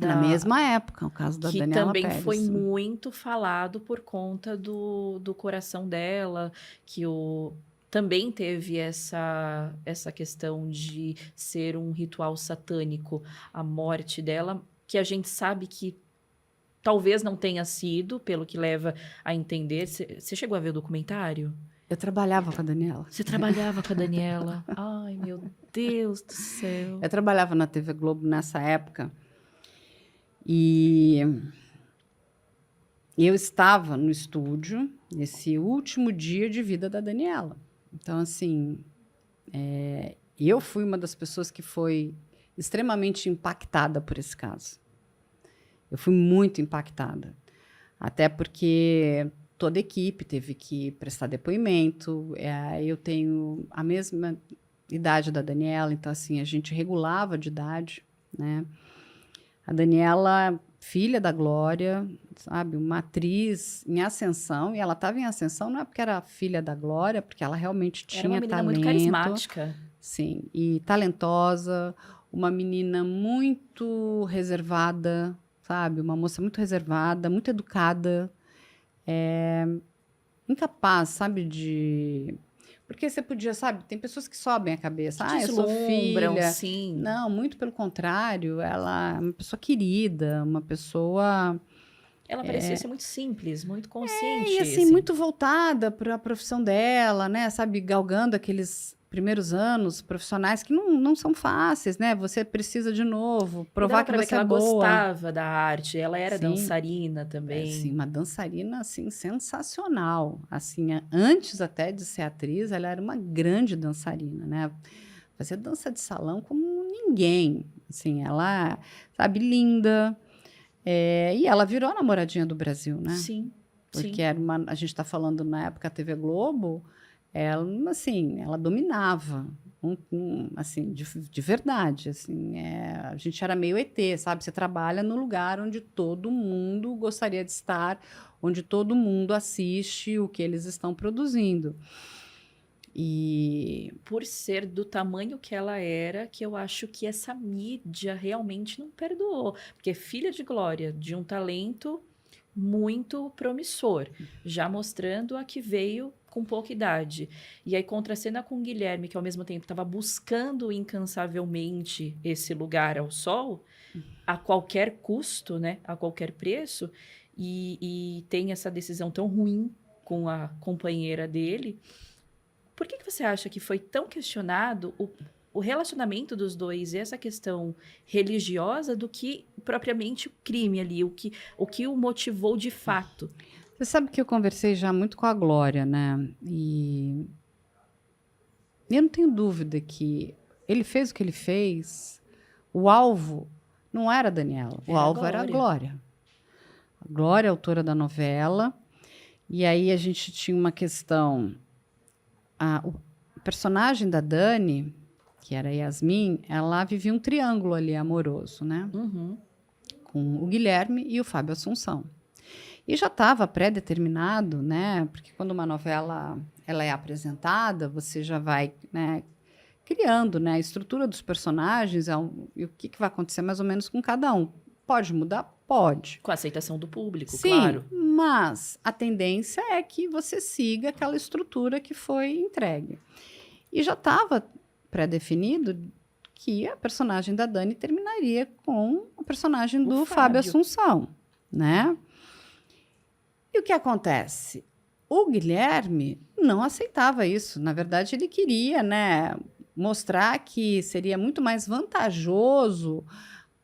Na mesma época, o caso da que Daniela também Pérez. foi muito falado por conta do coração dela, que também teve essa questão de ser um ritual satânico, a morte dela, que a gente sabe que talvez não tenha sido, pelo que leva a entender. Você chegou a ver o documentário? Eu trabalhava com a Daniela. Você trabalhava com a Daniela? Ai, meu Deus do céu. Eu trabalhava na TV Globo nessa época e eu estava no estúdio nesse último dia de vida da Daniela. Então, assim, eu fui uma das pessoas que foi extremamente impactada por esse caso. Eu fui muito impactada. Até porque toda a equipe teve que prestar depoimento. Eu tenho a mesma idade da Daniela, então, assim, a gente regulava de idade, né? A Daniela, filha da Glória, sabe? Uma atriz em ascensão, e ela estava em ascensão não é porque era filha da Glória, porque ela realmente Era uma tinha menina muito talento. carismática. Sim, e talentosa, uma menina muito reservada, sabe? Uma moça muito reservada, muito educada, incapaz, sabe, de... Porque você podia, sabe, tem pessoas que sobem a cabeça. Que Ah, eu sou deslumbram, filha. sim. Não, muito pelo contrário, ela é uma pessoa querida, uma pessoa... Ela parecia ser muito simples, muito E consciente, assim, assim. muito voltada para a profissão dela, né? Sabe, galgando aqueles primeiros anos profissionais que não são fáceis, né? Você precisa de novo E provar dava que pra ver que você é ela boa. gostava da arte, ela era Sim, dançarina assim, também. uma dançarina assim sensacional. Assim, antes até de ser atriz, ela era uma grande dançarina, né? Fazia dança de salão como ninguém. Assim, ela, sabe, linda. E ela virou a namoradinha do Brasil, né? Sim, Porque sim. a gente está falando na época a TV Globo, ela, assim, ela dominava, assim, de verdade, assim, a gente era meio ET, sabe? Você trabalha no lugar onde todo mundo gostaria de estar, onde todo mundo assiste o que eles estão produzindo. E Por ser do tamanho que ela era, que eu acho que essa mídia realmente não perdoou. Porque filha de Glória, de um talento muito promissor, já mostrando a que veio com pouca idade. E aí contracena com o Guilherme, que ao mesmo tempo estava buscando incansavelmente esse lugar ao sol, a qualquer custo, né, a qualquer preço, e tem essa decisão tão ruim com a companheira dele. Por que você acha que foi tão questionado o relacionamento dos dois e essa questão religiosa do que propriamente o crime ali, o que o motivou de fato? você sabe que eu conversei já muito com a Glória, né? E eu não tenho dúvida que ele fez o que ele fez. O alvo não era a Daniela, o Era a alvo era a Glória. Glória. A Glória, autora da novela. E aí a gente tinha uma questão. O personagem da Dani, que era a Yasmin, ela vivia um triângulo ali amoroso, né? Uhum. Com o Guilherme e o Fábio Assunção. E já estava pré-determinado, né? Porque quando uma novela ela é apresentada, você já vai, né, criando, né, a estrutura dos personagens e o que vai acontecer mais ou menos com cada um. Pode mudar? Pode. Com a aceitação do público, Sim, claro. mas a tendência é que você siga aquela estrutura que foi entregue. E já estava pré-definido que a personagem da Dani terminaria com o personagem do Fábio Assunção, né? E o que acontece? O Guilherme não aceitava isso. Na verdade, ele queria, né, mostrar que seria muito mais vantajoso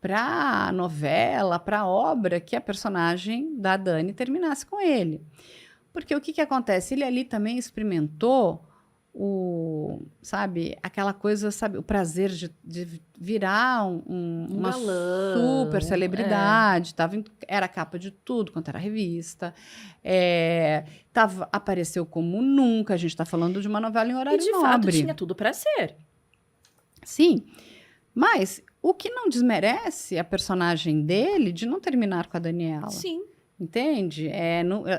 para a novela, para a obra, que a personagem da Dani terminasse com ele. Porque o que acontece? Ele ali também experimentou sabe, aquela coisa, sabe, o prazer de virar uma galã, super celebridade, era capa de tudo quanto era revista, apareceu como nunca, a gente está falando de uma novela em E horário de fato nobre. tinha tudo para ser. Sim, mas o que não desmerece a personagem dele de não terminar com a Daniela. Sim. Entende?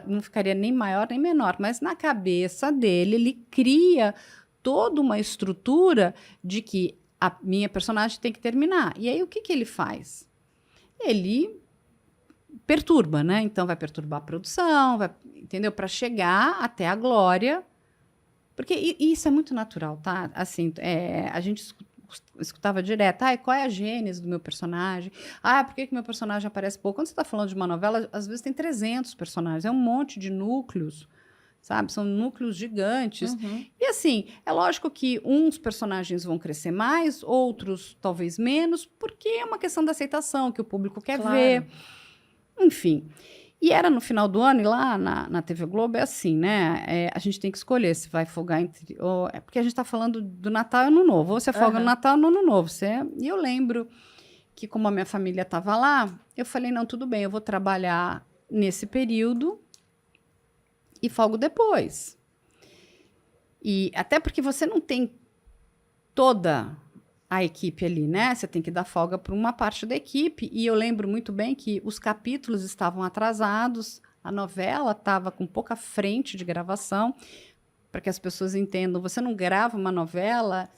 Não ficaria nem maior nem menor, mas na cabeça dele, ele cria toda uma estrutura de que a minha personagem tem que terminar. E aí, o que ele faz? ele perturba, né? Então vai perturbar a produção, entendeu? Para chegar até a glória. Porque isso é muito natural, tá? Assim, a gente escutava direto, qual é a gênese do meu personagem? Por que meu personagem aparece pouco? Quando você está falando de uma novela, às vezes tem 300 personagens, é um monte de núcleos, sabe? São núcleos gigantes. Uhum. E assim, é lógico que uns personagens vão crescer mais, outros talvez menos, porque é uma questão da aceitação, que o público quer ver. Enfim. E era no final do ano, e lá na TV Globo é assim, né? A gente tem que escolher se vai folgar entre... porque a gente está falando do Natal e Ano Novo. Ou você folga no Natal ou no Ano Novo. E eu lembro que, como a minha família estava lá, eu falei, não, tudo bem, eu vou trabalhar nesse período e folgo depois. E até porque você não tem toda a equipe ali, né? Você tem que dar folga para uma parte da equipe. E eu lembro muito bem que os capítulos estavam atrasados, a novela estava com pouca frente de gravação, para que as pessoas entendam. Você não grava uma novela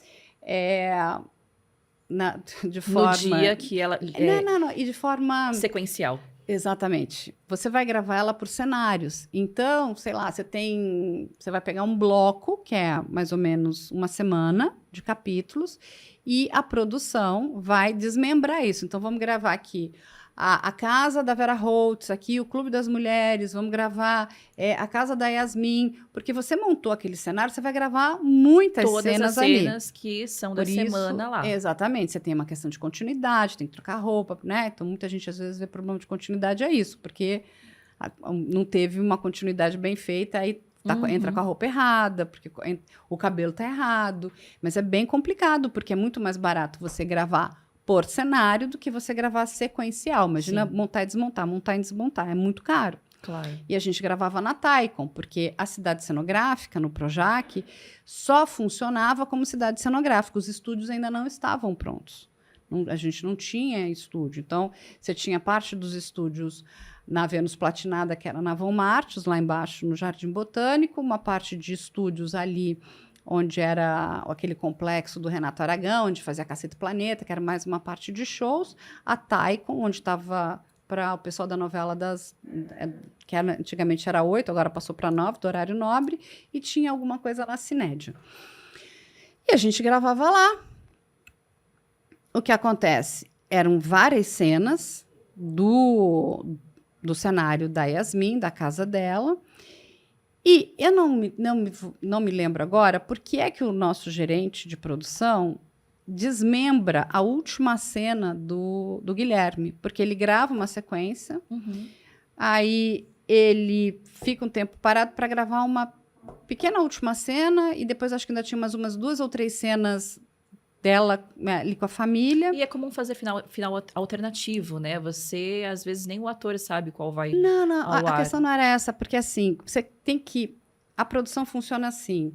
de forma... No dia que ela... Não. E de forma... sequencial. Exatamente. Você vai gravar ela por cenários. Então, sei lá, você vai pegar um bloco, que é mais ou menos uma semana de capítulos, e a produção vai desmembrar isso. Então, vamos gravar aqui a casa da Vera Holtz, aqui o Clube das Mulheres, vamos gravar a casa da Yasmin, porque você montou aquele cenário, você vai gravar muitas cenas ali. Todas as cenas que são da semana lá. Exatamente, você tem uma questão de continuidade, tem que trocar roupa, né? Então, muita gente às vezes vê problema de continuidade, é isso, porque não teve uma continuidade bem feita, aí entra com a roupa errada, porque o cabelo tá errado, mas é bem complicado, porque é muito mais barato você gravar por cenário do que você gravar sequencial. Imagina montar e desmontar, é muito caro. Claro. E a gente gravava na Taikon, porque a cidade cenográfica, no Projac, só funcionava como cidade cenográfica. Os estúdios ainda não estavam prontos. A gente não tinha estúdio. Então, você tinha parte dos estúdios na Vênus Platinada, que era na Von Martins, lá embaixo no Jardim Botânico, uma parte de estúdios ali onde era aquele complexo do Renato Aragão, onde fazia Cacete Planeta, que era mais uma parte de shows, a Taikon, onde estava para o pessoal da novela que antigamente era 8, agora passou para 9, do horário nobre, e tinha alguma coisa na Cinédia. E a gente gravava lá. O que acontece? Eram várias cenas do cenário da Yasmin, da casa dela. E eu não me lembro agora por que é que o nosso gerente de produção desmembra a última cena do Guilherme, porque ele grava uma sequência, aí ele fica um tempo parado para gravar uma pequena última cena, e depois acho que ainda tinha umas 2 ou 3 cenas dela ali com a família. E é comum fazer final alternativo, né? Você, às vezes, nem o ator sabe qual vai Não, ao a ar. questão não era essa, porque assim, você tem que... A produção funciona assim,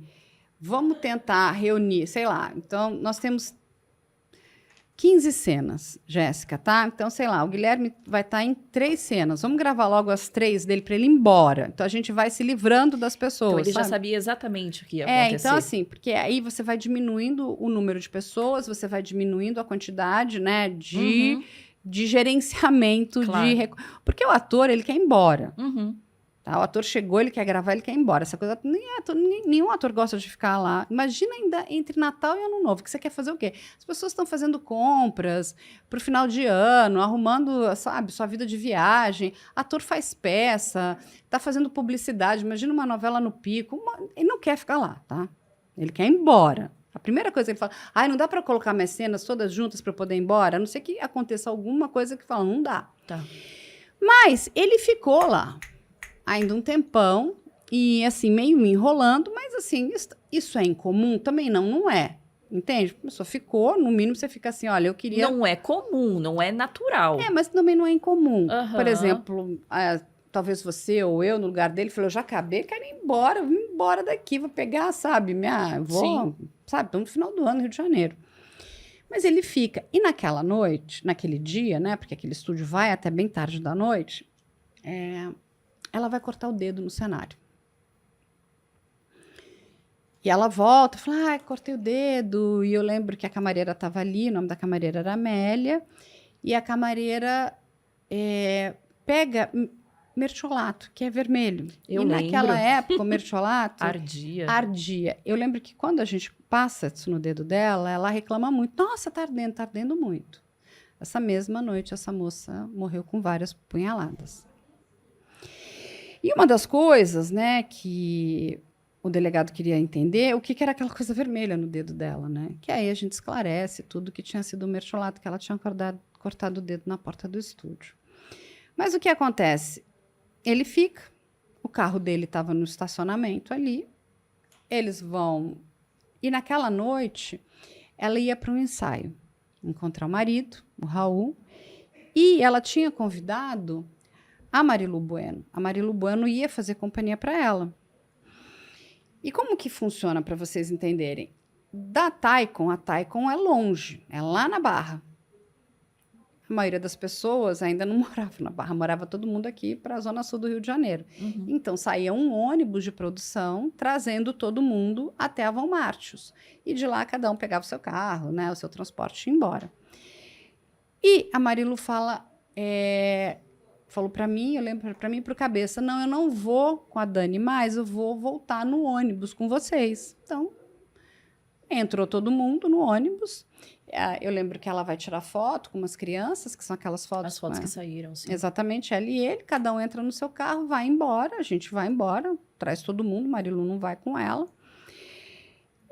vamos tentar reunir, sei lá, então nós temos 15 cenas, Jéssica, tá? Então, sei lá, o Guilherme vai estar em 3 cenas. Vamos gravar logo as 3 dele para ele ir embora. Então, a gente vai se livrando das pessoas. Então, ele já sabe? sabia exatamente o que ia acontecer. Então, assim, porque aí você vai diminuindo o número de pessoas, você vai diminuindo a quantidade, né, de gerenciamento. Claro. Porque o ator, ele quer ir embora. Tá? O ator chegou, ele quer gravar, ele quer ir embora. Essa coisa, nenhum ator gosta de ficar lá. Imagina ainda entre Natal e Ano Novo, que você quer fazer o quê? As pessoas estão fazendo compras para o final de ano, arrumando, sabe, sua vida de viagem. Ator faz peça, está fazendo publicidade. Imagina uma novela no pico. Ele não quer ficar lá, tá? Ele quer ir embora. A primeira coisa que ele fala, não dá para colocar minhas cenas todas juntas para eu poder ir embora? A não ser que aconteça alguma coisa que fala, não dá. Tá. Mas ele ficou lá ainda um tempão, e assim, meio me enrolando, mas assim, isso é incomum? Também não é. Entende? A pessoa ficou, no mínimo você fica assim, olha, eu queria... Não é comum, não é natural. Mas também não é incomum. Por exemplo, talvez você ou eu, no lugar dele, falou, eu já acabei, quero ir embora, vou embora daqui, vou pegar, sabe, sabe, estamos no final do ano, Rio de Janeiro. Mas ele fica. E naquela noite, naquele dia, né, porque aquele estúdio vai até bem tarde da noite, ela vai cortar o dedo no cenário. E ela volta, fala, cortei o dedo. E eu lembro que a camareira estava ali, o nome da camareira era Amélia. E a camareira pega mertiolato, que é vermelho. Eu e naquela lembro. época, o mertiolato Ardia. ardia. Eu lembro que quando a gente passa isso no dedo dela, ela reclama muito. Nossa, tá ardendo muito. Essa mesma noite, essa moça morreu com várias punhaladas. E uma das coisas, né, que o delegado queria entender, o que era aquela coisa vermelha no dedo dela, né? Que aí a gente esclarece tudo que tinha sido o mertiolato, que ela tinha cortado o dedo na porta do estúdio. Mas o que acontece? Ele fica, o carro dele estava no estacionamento ali, eles vão... E naquela noite, ela ia para um ensaio, encontrar o marido, o Raul, e ela tinha convidado a Marilu Bueno. A Marilu Bueno ia fazer companhia para ela. E como que funciona, para vocês entenderem? Da Taikon, a Taikon é longe, é lá na Barra. A maioria das pessoas ainda não morava na Barra, morava todo mundo aqui para a zona sul do Rio de Janeiro. Uhum. Então, saía um ônibus de produção trazendo todo mundo até a Vão Martius. E de lá, cada um pegava o seu carro, né, o seu transporte e ia embora. E a Marilu falou para mim, eu lembro para mim, para o Cabeça, não, eu não vou com a Dani mais, eu vou voltar no ônibus com vocês. Então, entrou todo mundo no ônibus. Eu lembro que ela vai tirar foto com umas crianças, que são aquelas fotos... As fotos que saíram, sim. Exatamente, ela e ele, cada um entra no seu carro, vai embora, a gente vai embora, traz todo mundo, Marilu não vai com ela.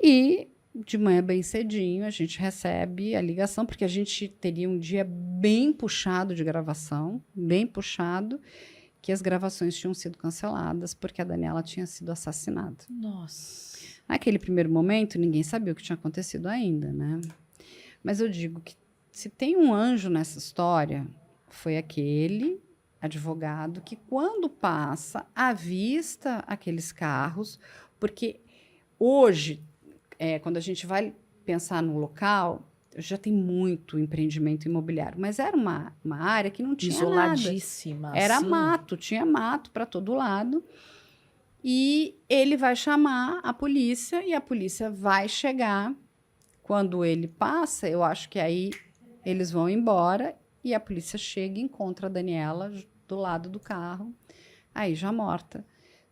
E de manhã bem cedinho a gente recebe a ligação, porque a gente teria um dia bem puxado de gravação, bem puxado, que as gravações tinham sido canceladas, porque a Daniela tinha sido assassinada. Nossa. Naquele primeiro momento, ninguém sabia o que tinha acontecido ainda, né? Mas eu digo que se tem um anjo nessa história, foi aquele advogado que, quando passa, avista aqueles carros, porque hoje, quando a gente vai pensar no local, já tem muito empreendimento imobiliário, mas era uma área que não tinha isoladíssima. nada. Era assim. mato, tinha mato para todo lado. E ele vai chamar a polícia e a polícia vai chegar. Quando ele passa, eu acho que aí eles vão embora e a polícia chega e encontra a Daniela do lado do carro, aí já morta,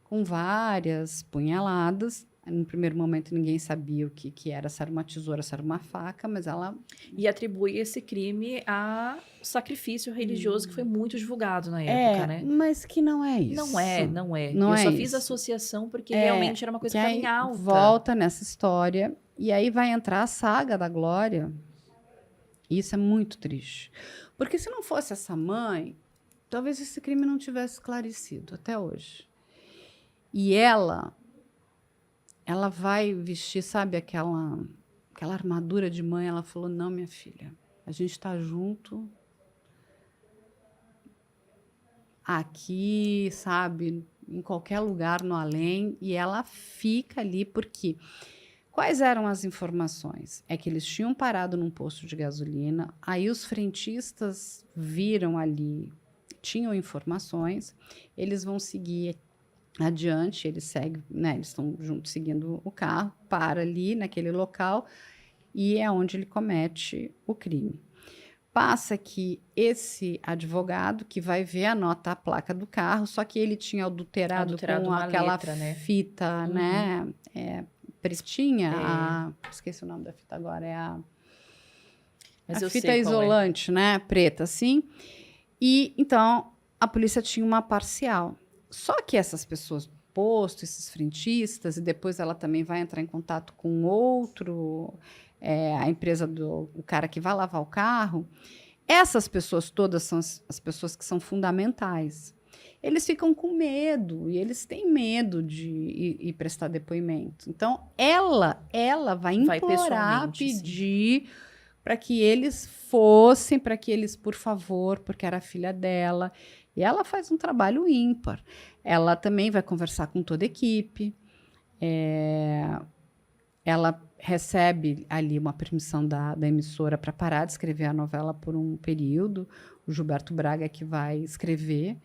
com várias punhaladas. No primeiro momento ninguém sabia o que era, se era uma tesoura, se era uma faca, mas ela... E atribui esse crime ao sacrifício religioso que foi muito divulgado na época, né? Mas que não é isso. Não é, não é. Não Eu é só isso. fiz associação porque realmente era uma coisa que estava em alta. Volta nessa história e aí vai entrar a saga da Glória. E isso é muito triste. Porque se não fosse essa mãe, talvez esse crime não tivesse esclarecido até hoje. E ela vai vestir, sabe, aquela armadura de mãe. Ela falou, não, minha filha, a gente está junto aqui, sabe, em qualquer lugar no além. E ela fica ali porque... Quais eram as informações? É que eles tinham parado num posto de gasolina, aí os frentistas viram ali, tinham informações, eles vão seguir adiante, eles seguem, né, eles estão juntos seguindo o carro, para ali naquele local e é onde ele comete o crime. Passa que esse advogado que vai ver anota a placa do carro, só que ele tinha adulterado com aquela letra, né? fita, Uhum. né, pretinha, esqueci o nome da fita agora, Mas a eu fita sei qual é. isolante, né, preta, assim. E então a polícia tinha uma parcial. Só que essas pessoas do posto, esses frentistas, e depois ela também vai entrar em contato com outro, a empresa o cara que vai lavar o carro. Essas pessoas todas são as pessoas que são fundamentais. Eles ficam com medo, e eles têm medo de ir prestar depoimento. Então, ela vai implorar, pedir para que eles fossem, para que eles, por favor, porque era a filha dela. E ela faz um trabalho ímpar. Ela também vai conversar com toda a equipe. Ela recebe ali uma permissão da emissora para parar de escrever a novela por um período. O Gilberto Braga é que vai escrever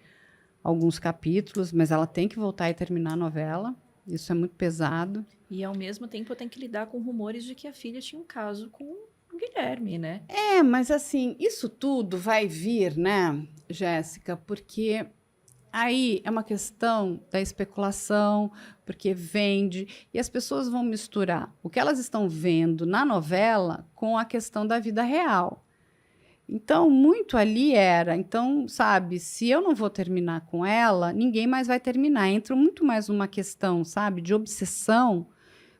alguns capítulos, mas ela tem que voltar e terminar a novela. Isso é muito pesado. E, ao mesmo tempo, tem que lidar com rumores de que a filha tinha um caso com o Guilherme, né? Mas assim, isso tudo vai vir, né? Jéssica, porque aí é uma questão da especulação, porque vende, e as pessoas vão misturar o que elas estão vendo na novela com a questão da vida real. Então, muito ali era, então, sabe, se eu não vou terminar com ela, ninguém mais vai terminar. Entra muito mais uma questão, sabe, de obsessão.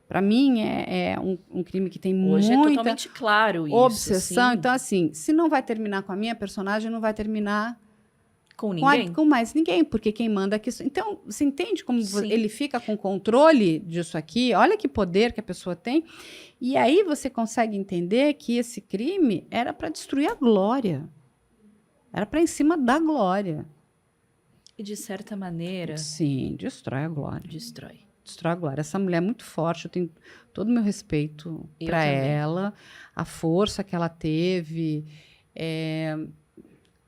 Para mim, é um crime que tem Hoje é muita totalmente claro isso, obsessão. sim. Então, assim, se não vai terminar com a minha personagem, não vai terminar Com com, ninguém? com mais ninguém, porque quem manda aqui. Então, você entende como Sim. ele fica com controle disso aqui? Olha que poder que a pessoa tem. E aí você consegue entender que esse crime era para destruir a Glória. Era para em cima da Glória. E de certa maneira, Sim, destrói a Glória. destrói. Destrói a Glória. Essa mulher é muito forte, eu tenho todo o meu respeito Eu para também. ela, a força que ela teve,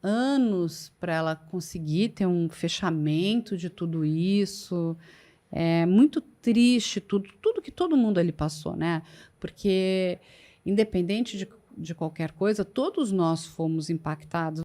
anos para ela conseguir ter um fechamento de tudo isso. É muito triste tudo que todo mundo ali passou, né? Porque, independente de qualquer coisa, todos nós fomos impactados.